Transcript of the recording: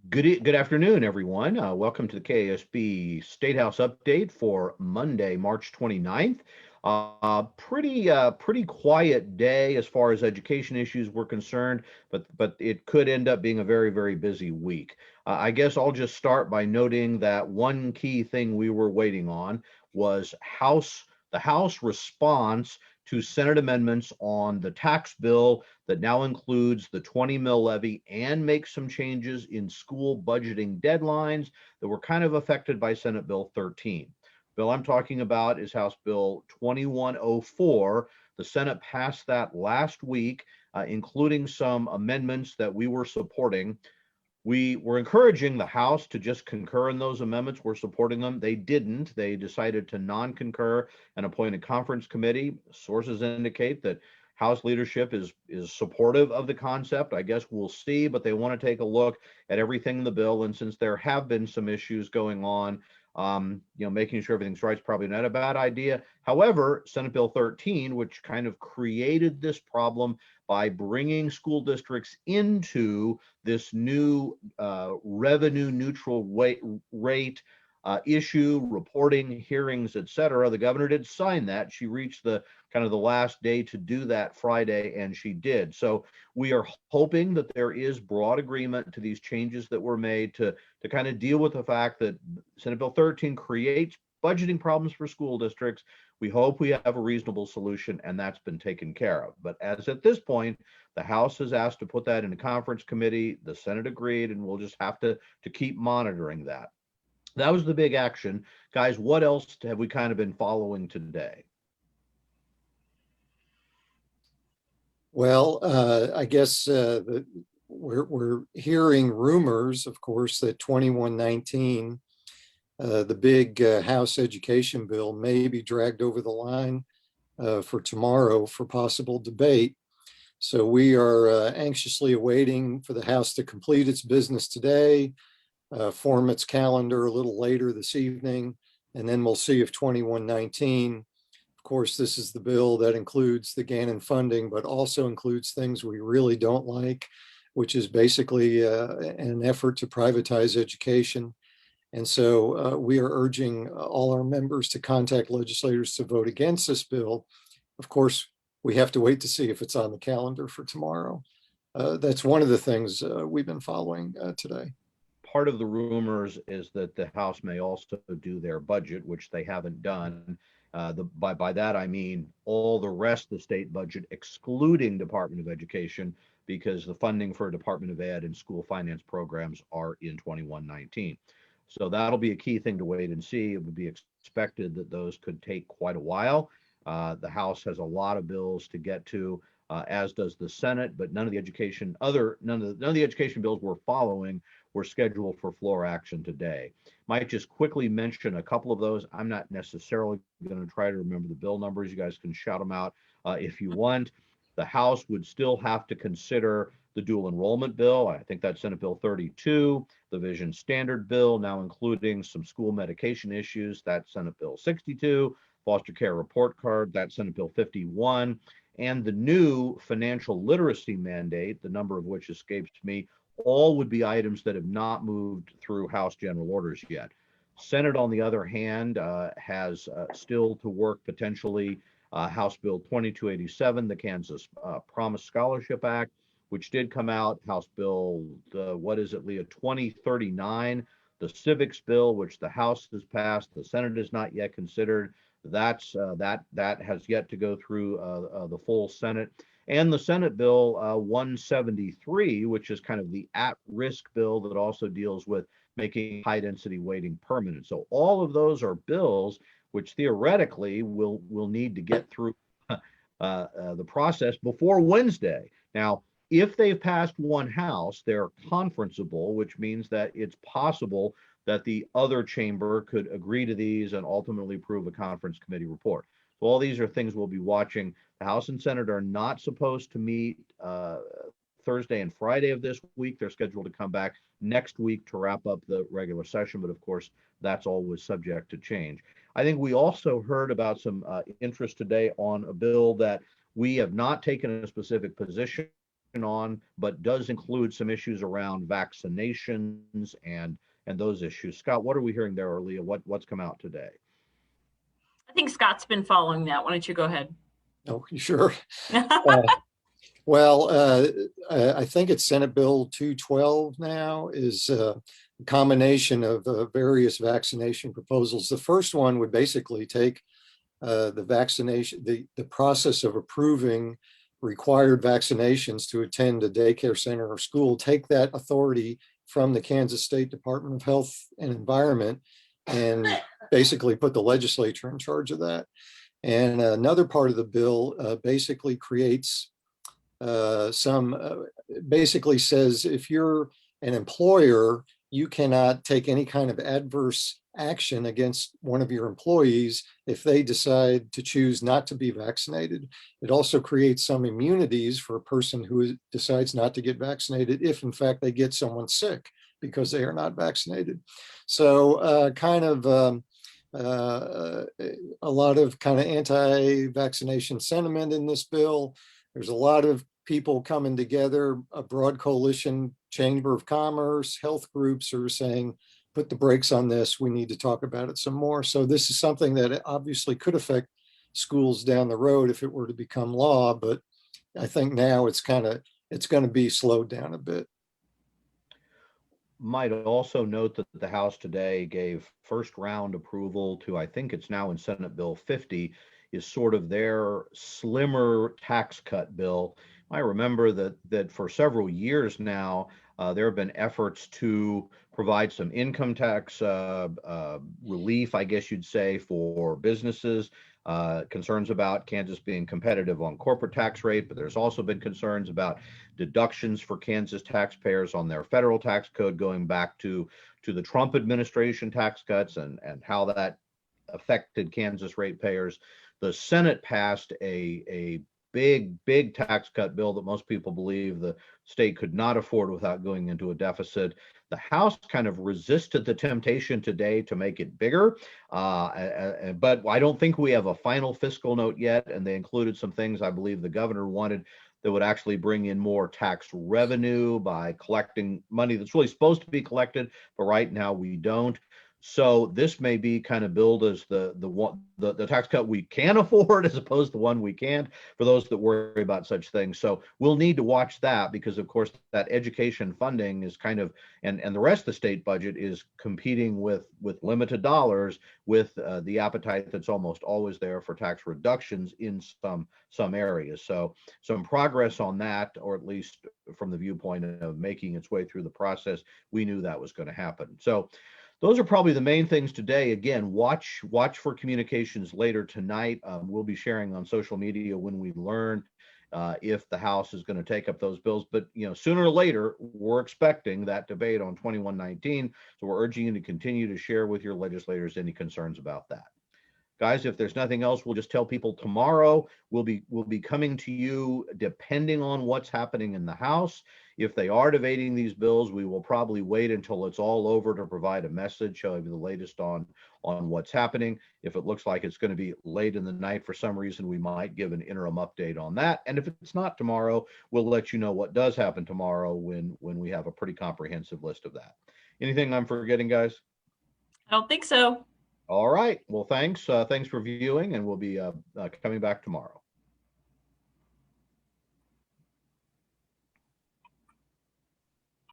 Good afternoon, everyone. Welcome to the KSB State House update for Monday, March 29th. Pretty quiet day as far as education issues were concerned, but it could end up being a very busy week. I guess I'll just start by noting that one key thing we were waiting on was the House response to Senate amendments on the tax bill that now includes the 20 mil levy and makes some changes in school budgeting deadlines that were kind of affected by Senate Bill 13. Bill I'm talking about is House Bill 2104. The Senate passed that last week, including some amendments that we were supporting. We were encouraging the House to just concur in those amendments. We're supporting them. They didn't. They decided to non-concur and appoint a conference committee. Sources indicate that House leadership is supportive of the concept. I guess we'll see, but they want to take a look at everything in the bill. And since there have been some issues going on, making sure everything's right is probably not a bad idea. However, Senate Bill 13, which kind of created this problem by bringing school districts into this new revenue neutral rate issue, reporting, hearings, etc. The governor did sign that. She reached the kind of the last day to do that Friday, and she did. So we are hoping that there is broad agreement to these changes that were made to kind of deal with the fact that Senate Bill 13 creates budgeting problems for school districts. We hope we have a reasonable solution, and that's been taken care of. But as at this point, the House has asked to put that in a conference committee. The Senate agreed, and we'll just have to keep monitoring that. That was the big action. Guys, what else have we kind of been following today? Well, I guess we're hearing rumors, of course, that 2119, the big House education bill, may be dragged over the line for tomorrow for possible debate. So we are anxiously awaiting for the House to complete its business today, form its calendar a little later this evening, and then we'll see if 2119. Of course, this is the bill that includes the Gannon funding, but also includes things we really don't like, which is basically an effort to privatize education. And so we are urging all our members to contact legislators to vote against this bill. Of course, we have to wait to see if it's on the calendar for tomorrow. That's one of the things we've been following today. Part of the rumors is that the House may also do their budget, which they haven't done. By that I mean all the rest of the state budget, excluding Department of Education, because the funding for Department of Ed and school finance programs are in 2119. So that'll be a key thing to wait and see. It would be expected that those could take quite a while. The House has a lot of bills to get to, as does the Senate, but none of the education bills we're following were scheduled for floor action today. Might just quickly mention a couple of those. I'm not necessarily going to try to remember the bill numbers. You guys can shout them out if you want. The House would still have to consider the dual enrollment bill. I think that's Senate Bill 32, the Vision Standard Bill, now including some school medication issues. That's Senate Bill 62, foster care report card. That's Senate Bill 51. And the new financial literacy mandate, the number of which escapes me, all would be items that have not moved through House general orders yet. Senate, on the other hand, has still to work potentially House Bill 2287, the Kansas Promise Scholarship Act, which did come out. House Bill, what is it, Leah, 2039, the Civics Bill, which the House has passed, the Senate has not yet considered. That has yet to go through the full Senate. And the Senate Bill 173, which is kind of the at-risk bill that also deals with making high-density weighting permanent. So all of those are bills which theoretically will need to get through the process before Wednesday. Now, if they've passed one House, they're conferenceable, which means that it's possible that the other chamber could agree to these and ultimately approve a conference committee report. So all these are things we'll be watching. The House and Senate are not supposed to meet Thursday and Friday of this week. They're scheduled to come back next week to wrap up the regular session, but of course, that's always subject to change. I think we also heard about some interest today on a bill that we have not taken a specific position on, but does include some issues around vaccinations and those issues. Scott, what are we hearing there, or Leah? What's come out today? I think Scott's been following that. Why don't you go ahead? Oh, sure. Uh, Well, I think it's Senate Bill 212 now is a combination of various vaccination proposals. The first one would basically take the vaccination, the process of approving required vaccinations to attend a daycare center or school, take that authority from the Kansas State Department of Health and Environment and basically put the legislature in charge of that. And another part of the bill basically creates basically says if you're an employer, you cannot take any kind of adverse action against one of your employees if they decide to choose not to be vaccinated. It also creates some immunities for a person who decides not to get vaccinated if in fact they get someone sick because they are not vaccinated. So a lot of kind of anti-vaccination sentiment in this bill. There's a lot of people coming together, a broad coalition, Chamber of Commerce, health groups are saying, put the brakes on this. We need to talk about it some more. So this is something that obviously could affect schools down the road if it were to become law, but I think now it's going to be slowed down a bit. Might also note that the House today gave first round approval to, I think it's now in Senate Bill 50, is sort of their slimmer tax cut bill. I remember that for several years now, there have been efforts to provide some income tax relief, I guess you'd say, for businesses. Concerns about Kansas being competitive on corporate tax rate, but there's also been concerns about deductions for Kansas taxpayers on their federal tax code going back to the Trump administration tax cuts and how that affected Kansas ratepayers. The Senate passed a big tax cut bill that most people believe the state could not afford without going into a deficit. The House kind of resisted the temptation today to make it bigger, but I don't think we have a final fiscal note yet, and they included some things I believe the governor wanted that would actually bring in more tax revenue by collecting money that's really supposed to be collected, but right now we don't. So this may be kind of billed as the tax cut we can afford as opposed to one we can't, for those that worry about such things. So we'll need to watch that because of course that education funding is kind of and the rest of the state budget is competing with limited dollars with the appetite that's almost always there for tax reductions in some areas. So some progress on that, or at least from the viewpoint of making its way through the process, we knew that was going to happen. So those are probably the main things today. Again, watch for communications later tonight. We'll be sharing on social media when we learn if the House is going to take up those bills. But sooner or later, we're expecting that debate on 2119. So we're urging you to continue to share with your legislators any concerns about that. Guys, if there's nothing else, we'll just tell people tomorrow we'll be coming to you depending on what's happening in the House. If they are debating these bills, we will probably wait until it's all over to provide a message showing you the latest on what's happening. If it looks like it's going to be late in the night for some reason, we might give an interim update on that. And if it's not tomorrow, we'll let you know what does happen tomorrow when we have a pretty comprehensive list of that. Anything I'm forgetting, guys? I don't think so. All right. Well, thanks. Thanks for viewing, and we'll be coming back tomorrow.